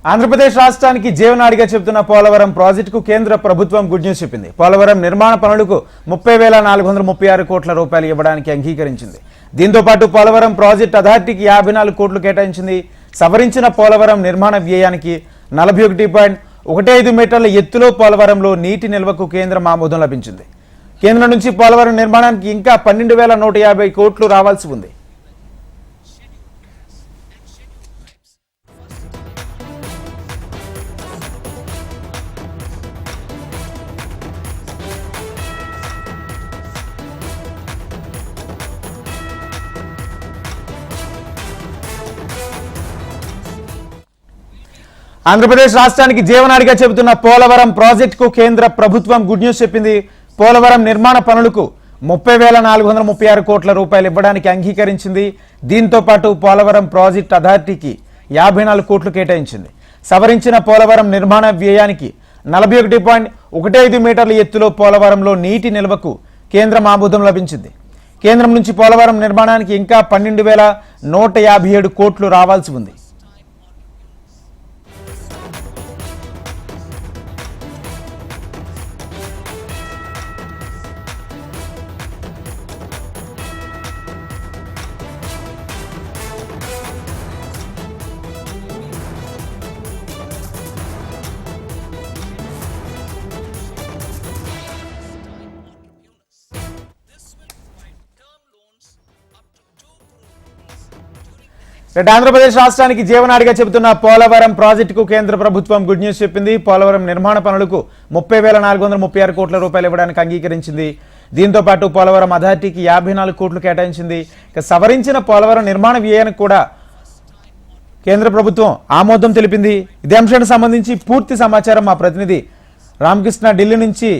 ఆంధ్రప్రదేశ్ రాష్ట్రానికి జీవనాడిగా చెబుతున్న పోలవరం ప్రాజెక్టుకు కేంద్ర ప్రభుత్వం గుడ్ న్యూస్ చెప్పింది. పోలవరం నిర్మాణ పనులకు 30,436 కోట్ల రూపాయలు ఇవ్వడానికి అంగీకరించింది. దీంతో పాటు పోలవరం ప్రాజెక్టు అథారిటీకి 54 కోట్లు కేటాయించింది. సవరించిన పోలవరం నిర్మాణ వ్యయానికి 41.15 మీటర్ల ఎత్తులో పోలవరంలో నీటి నిల్వకు కేంద్రం ఆమోదం లభించింది. కేంద్రం నుంచి పోలవరం నిర్మాణానికి ఇంకా 12,150 కోట్లు రావాల్సి ఉంది. ఆంధ్రప్రదేశ్ రాష్ట్రానికి జీవనాడిగా చెబుతున్న పోలవరం ప్రాజెక్టుకు కేంద్ర ప్రభుత్వం గుడ్ న్యూస్ చెప్పింది. పోలవరం నిర్మాణ పనులకు 30,436 కోట్ల రూపాయలు ఇవ్వడానికి అంగీకరించింది. దీంతో పాటు పోలవరం ప్రాజెక్టు అథారిటీకి 54 కోట్లు కేటాయించింది. సవరించిన పోలవరం నిర్మాణ వ్యయానికి 41.15 మీటర్ల ఎత్తులో పోలవరంలో నీటి నిల్వకు కేంద్రం ఆమోదం లభించింది. కేంద్రం నుంచి పోలవరం నిర్మాణానికి ఇంకా 12,157 కోట్లు రావాల్సి ఉంది. ఆంధ్రప్రదేశ్ రాష్ట్రానికి జీవనాడిగా చెబుతున్న పోలవరం ప్రాజెక్టుకు కేంద్ర ప్రభుత్వం గుడ్ న్యూస్ చెప్పింది. పోలవరం నిర్మాణ పనులకు 30,436 కోట్ల రూపాయలు ఇవ్వడానికి అంగీకరించింది. దీంతో పాటు పోలవరం అథారిటీకి 54 కోట్లు కేటాయించింది. ఇక సవరించిన పోలవరం నిర్మాణ వ్యయానికి కూడా కేంద్ర ప్రభుత్వం ఆమోదం తెలిపింది. ఇదే అంశానికి సంబంధించి పూర్తి సమాచారం మా ప్రతినిధి రామకృష్ణ ఢిల్లీ నుంచి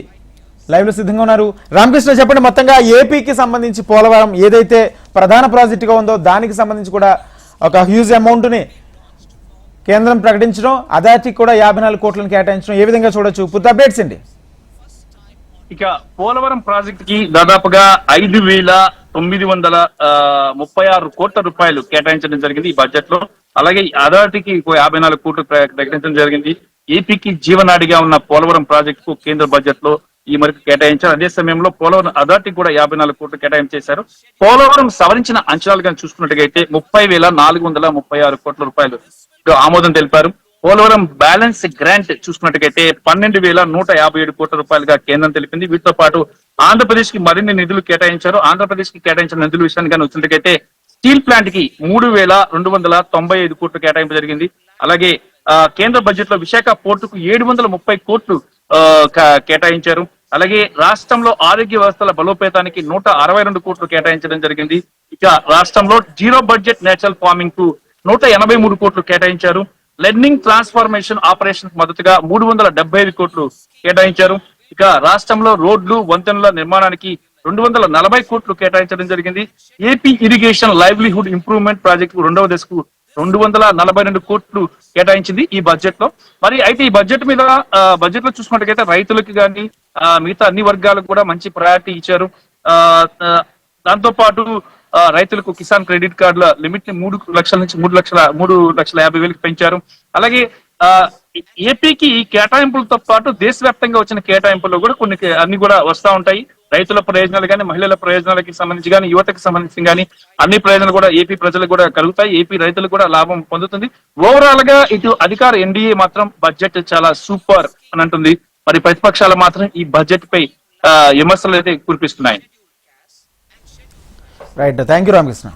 లైవ్ లో సిద్ధంగా ఉన్నారు. రామకృష్ణ, చెప్పండి, మొత్తంగా ఏపీకి సంబంధించి పోలవరం ఏదైతే ప్రధాన ప్రాజెక్టుగా ఉందో దానికి సంబంధించి కూడా ఒక హ్యూజ్ అమౌంట్ ని కేంద్రం ప్రకటించడం, అథారిటీకి కూడా 54 కోట్లను కేటాయించడం ఏ విధంగా చూడొచ్చు? పూర్తి అప్డేట్స్ అండి. ఇక పోలవరం ప్రాజెక్ట్ కి దాదాపుగా 5,936 కోట్ల రూపాయలు కేటాయించడం జరిగింది ఈ బడ్జెట్ లో. అలాగే అథారిటీకి 54 కోట్లు ప్రకటించడం జరిగింది. ఏపీకి జీవనాడిగా ఉన్న పోలవరం ప్రాజెక్ట్ కు కేంద్ర బడ్జెట్ లో ఈ మేరకు కేటాయించారు. అదే సమయంలో పోలవరం అథారిటీ కూడా 54 కోట్లు కేటాయించేశారు. పోలవరం సవరించిన అంచనాలు కానీ చూసుకున్నట్టుగైతే 30,436 కోట్ల రూపాయలు ఆమోదం తెలిపారు. పోలవరం బ్యాలెన్స్ గ్రాంట్ చూసుకున్నట్టుగైతే 12,157 కోట్ల రూపాయలుగా కేంద్రం తెలిపింది. వీటితో పాటు ఆంధ్రప్రదేశ్ కి మరిన్ని నిధులు కేటాయించారు. ఆంధ్రప్రదేశ్ కి కేటాయించిన నిధుల విషయాన్ని కానీ వచ్చినట్టుగైతే స్టీల్ ప్లాంట్ కి 3,295 కోట్లు కేటాయింపు జరిగింది. అలాగే కేంద్ర బడ్జెట్ లో విశాఖ పోర్టుకు 730 కోట్లు కేటాయించారు. అలాగే రాష్ట్రంలో ఆరోగ్య వ్యవస్థల బలోపేతానికి 162 కోట్లు కేటాయించడం జరిగింది. ఇక రాష్ట్రంలో జీరో బడ్జెట్ నేచురల్ ఫార్మింగ్ కు 183 కోట్లు కేటాయించారు. లెర్నింగ్ ట్రాన్స్ఫర్మేషన్ ఆపరేషన్ మద్దతుగా 375 కోట్లు కేటాయించారు. ఇక రాష్ట్రంలో రోడ్లు వంతెనల నిర్మాణానికి 240 కోట్లు కేటాయించడం జరిగింది. AP irrigation livelihood improvement project 2వ దశకు 242 కోట్లు కేటాయించింది ఈ బడ్జెట్ లో. మరి అయితే ఈ బడ్జెట్ మీద బడ్జెట్ లో చూసుకున్నట్టుగైతే రైతులకి కానీ మిగతా అన్ని వర్గాలకు కూడా మంచి ప్రయారిటీ ఇచ్చారు. దాంతో పాటు రైతులకు కిసాన్ క్రెడిట్ కార్డుల లిమిట్ ని 3 లక్షల నుంచి 3,50,000 పెంచారు. అలాగే ఏపీకి ఈ కేటాయింపులతో పాటు దేశవ్యాప్తంగా వచ్చిన కేటాయింపుల్లో కూడా అన్ని కూడా వస్తా ఉంటాయి. రైతుల ప్రయోజనాలు కానీ, మహిళల ప్రయోజనాలకి సంబంధించి కానీ, యువతకి సంబంధించి కానీ అన్ని ప్రయోజనాలు కూడా ఏపీ ప్రజలకు కూడా కలుగుతాయి. ఏపీ రైతులు కూడా లాభం పొందుతుంది. ఓవరాల్ గా ఇటు అధికార ఎన్డీఏ మాత్రం బడ్జెట్ చాలా సూపర్ అని అంటుంది. మరి ప్రతిపక్షాలు మాత్రం ఈ బడ్జెట్ పై విమర్శలు అయితే కురిపిస్తున్నాయి. Right, thank you Ramakrishna.